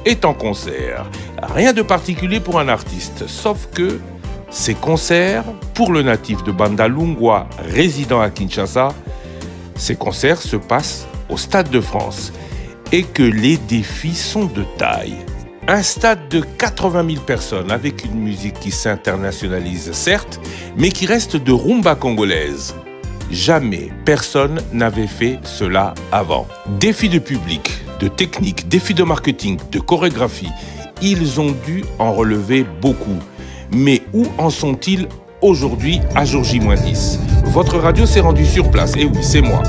est en concert. Rien de particulier pour un artiste, sauf que ces concerts, pour le natif de Bandalungwa résident à Kinshasa, ces concerts se passent au Stade de France et que les défis sont de taille. Un stade de 80 000 personnes avec une musique qui s'internationalise certes, mais qui reste de rumba congolaise. Jamais personne n'avait fait cela avant. Défis de public, de technique, défis de marketing, de chorégraphie, ils ont dû en relever beaucoup. Mais où en sont-ils aujourd'hui à jour J-10 ? Votre radio s'est rendue sur place, et oui, c'est moi.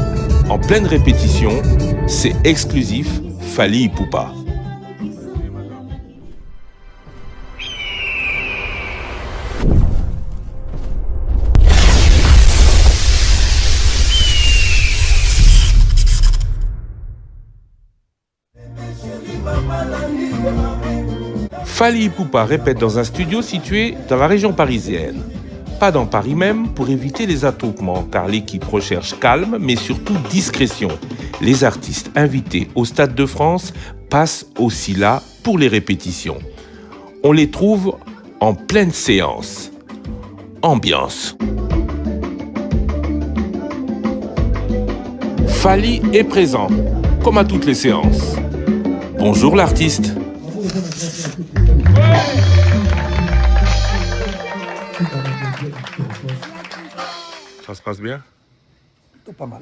En pleine répétition, c'est exclusif Fally Ipupa. Fally Ipupa répète dans un studio situé dans la région parisienne. Pas dans Paris même pour éviter les attroupements car l'équipe recherche calme mais surtout discrétion. Les artistes invités au Stade de France passent aussi là pour les répétitions. On les trouve en pleine séance. Ambiance. Fally est présent, comme à toutes les séances. Bonjour l'artiste. Ça se passe bien ? Pas mal.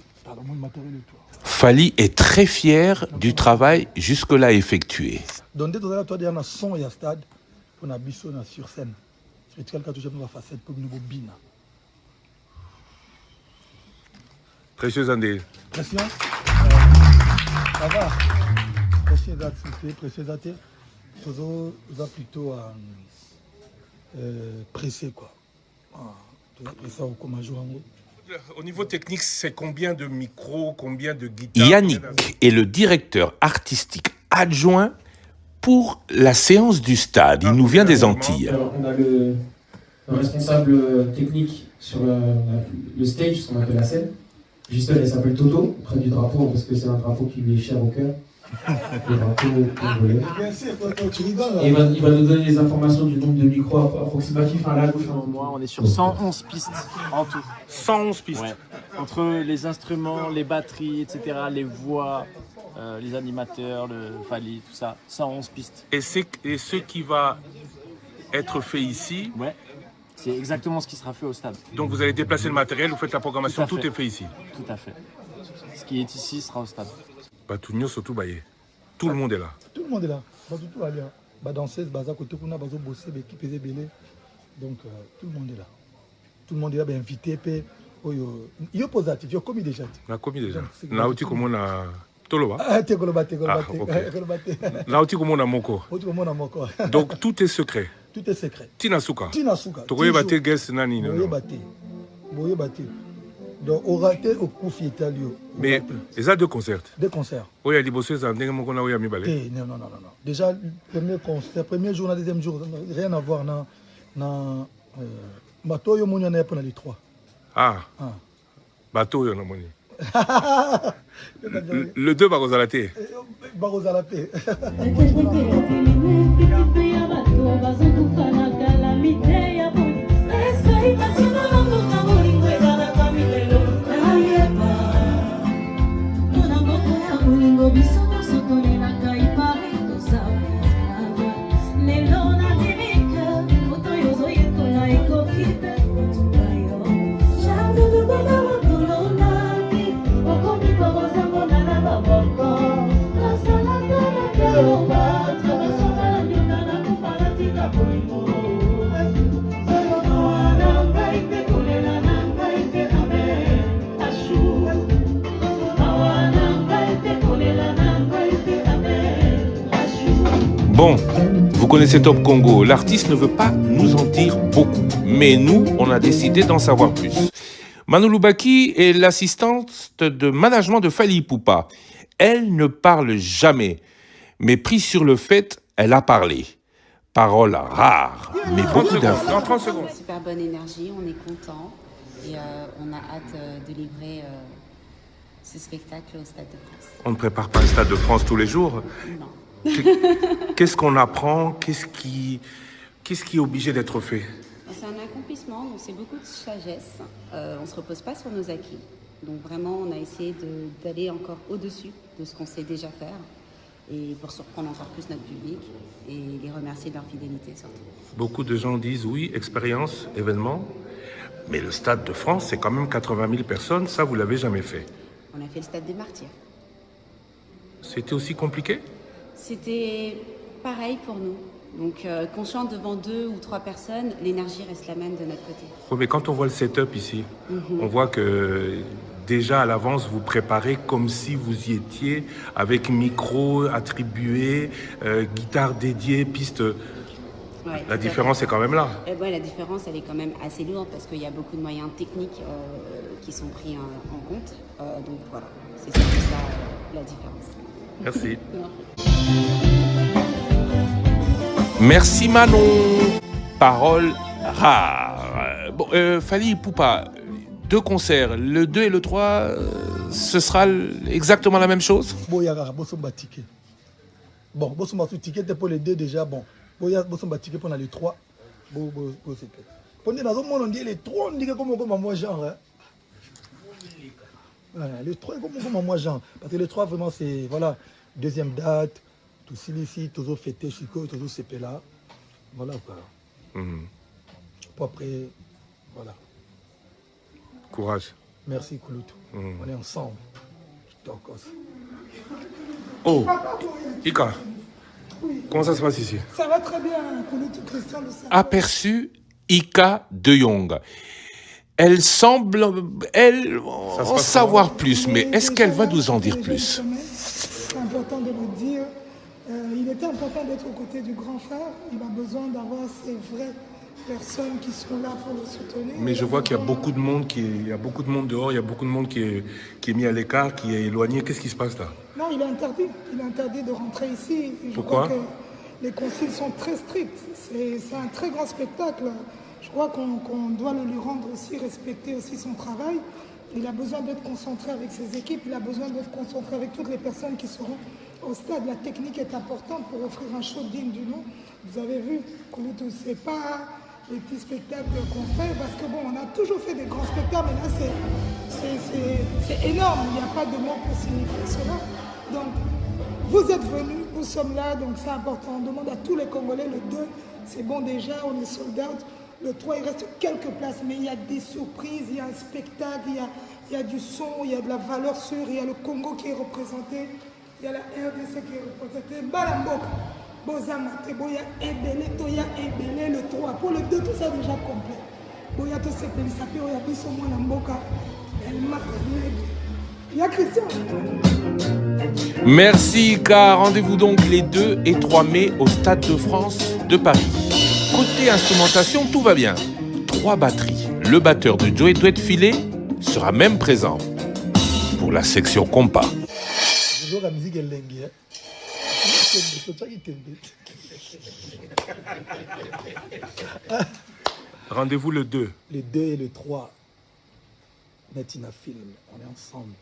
Fally est très fier du travail jusque-là effectué. Donc, dès que tu as un son et un stade, on a biso sur scène. C'est quelqu'un qui a une facette pour nous bina. Précieux Andé. Pression. Ça va. Précieux d'activité, précieux d'activité. Toujours plutôt pressé quoi. Pressé comme un jour en haut. Au niveau technique, c'est combien de micros, combien de guitares ? Yannick est le directeur artistique adjoint pour la séance du stade. Il nous vient des Antilles. Alors, on a le responsable technique sur le stage, ce qu'on appelle la scène. Juste là, il s'appelle Toto, près du drapeau, parce que c'est un drapeau qui lui est cher au cœur. Le drapeau congolais. Et il va nous donner les informations du nombre de micros approximatifs à la gauche. Moi, on est sur 111 pistes en tout. 111 pistes. Ouais. Entre les instruments, les batteries, etc., les voix, les animateurs, le Fally, tout ça, 111 pistes. Et ce qui va être fait ici. Ouais. C'est exactement ce qui sera fait au stade. Donc vous allez déplacer le matériel, vous faites la programmation, tout est fait ici. Tout à fait. Ce qui est ici sera au stade. Batunyo surtout baye. Tout le monde est là. Tout le monde est là. Tout va bien. Danseuse, baza côté kuna bazo bosser, équipe est belé. Donc tout le monde est là. Tout le monde est là, invité pe oyo. Yo positif, yo commis déjà. Na commis déjà. Na uti komo na toloba. Ah, te kolobate. Na uti komo na moko. Uti komo na moko. Donc tout est secret. Tout est secret. Tinasuka. Tokoye bate guest nani non. Boye bate. Donc au raté au coup italio. Mais les a deux concerts. Deux concerts. Oya liboso za ndenge moko na oya mibale. Non. Déjà premier concert, premier jour, na deuxième jour, rien à voir na bateau yo moni na pour les trois. Ah. Bateau yo na moni. Le 2 va Rosalate. Rosalate. Bon, vous connaissez Top Congo, l'artiste ne veut pas nous en dire beaucoup, mais nous, on a décidé d'en savoir plus. Manu Lubaki est l'assistante de management de Fally Ipupa. Elle ne parle jamais, mais pris sur le fait, elle a parlé. Parole rare, mais beaucoup d'infos. Dans 30 secondes. Super bonne énergie, on est content et on a hâte de livrer ce spectacle au Stade de France. On ne prépare pas le Stade de France tous les jours. Non. Qu'est-ce qu'on apprend? Qu'est-ce qui est obligé d'être fait? C'est un accomplissement, donc c'est beaucoup de sagesse. On ne se repose pas sur nos acquis. Donc vraiment, on a essayé d'aller encore au-dessus de ce qu'on sait déjà faire et pour surprendre encore plus notre public et les remercier de leur fidélité surtout. Beaucoup de gens disent oui, expérience, événement, mais le Stade de France, c'est quand même 80 000 personnes, ça vous l'avez jamais fait. On a fait le Stade des Martyrs. C'était aussi compliqué? C'était pareil pour nous. Donc qu'on chante devant 2 ou 3 personnes, l'énergie reste la même de notre côté. Oui, mais quand on voit le setup ici, on voit que déjà à l'avance, vous préparez comme si vous y étiez, avec micro attribué, guitare dédiée, piste. Ouais, La différence est quand même là. Et ouais, la différence, elle est quand même assez lourde parce qu'il y a beaucoup de moyens techniques qui sont pris en compte. Donc voilà, c'est surtout ça la différence. Merci. Merci Manon. Parole rare. Bon, Fally Ipupa, 2 concerts, le 2 et le 3, ce sera exactement la même chose? Bon, il y a un ticket. Bon, un ticket pour les 2 déjà. Bon, il y a un ticket pour les 3. Bon, c'est fait. Pour les 3, on dit les 3, on dit comme moi, genre. Voilà, les 3, comme moi, genre. Parce que les 3, vraiment, c'est, voilà, deuxième date. Tout ici, toujours fêté, Chico, toujours CP là. Voilà quoi. Pour après, voilà. Courage. Merci Kouloutou. On est ensemble. Oh, Ika, comment ça se passe ici? Ça va très bien, Kouloutou, Christian de Saint. Aperçu Ika de Jong. Elle semble, en savoir plus, mais est-ce qu'elle va nous en dire plus? C'est important de le dire. Il était important d'être aux côtés du grand frère. Il a besoin d'avoir ces vraies personnes qui sont là pour le soutenir. Mais je vois qu'il y a beaucoup de monde dehors, il y a beaucoup de monde qui est mis à l'écart, qui est éloigné. Qu'est-ce qui se passe là? Non, il est interdit. Il est interdit de rentrer ici. Pourquoi? crois que les consignes sont très strictes. C'est un très grand spectacle. Je crois qu'on doit le lui rendre aussi, respecter aussi son travail. Il a besoin d'être concentré avec ses équipes, il a besoin d'être concentré avec toutes les personnes qui seront au stade. La technique est importante pour offrir un show digne du nom. Vous avez vu, Kouloutou, c'est pas les petits spectacles qu'on fait, parce que bon, on a toujours fait des grands spectacles, mais là c'est énorme, il n'y a pas de mots pour signifier cela. Donc, vous êtes venus, nous sommes là, donc c'est important. On demande à tous les Congolais, le 2, c'est bon déjà, on est sold out. Le 3, il reste quelques places, mais il y a des surprises, il y a un spectacle, il y a du son, il y a de la valeur sûre, il y a le Congo qui est représenté, il y a la RDC qui est représentée. Balamboka, Bozamate, Boya Ebele, Toya Ebele, le 3. Pour le 2, tout ça déjà complet. Boya to Sepelisapi, Oya Biso Mboka, El Makarmed. Il y a Christian. Merci Ika. Rendez-vous donc les 2 et 3 mai au Stade de France de Paris. Côté instrumentation, tout va bien. 3 batteries. Le batteur de Joey Duet Filet sera même présent pour la section compas. Je joue la musique elle lengue. Rendez-vous le 2. Les 2 et le 3. Netina Film, on est ensemble.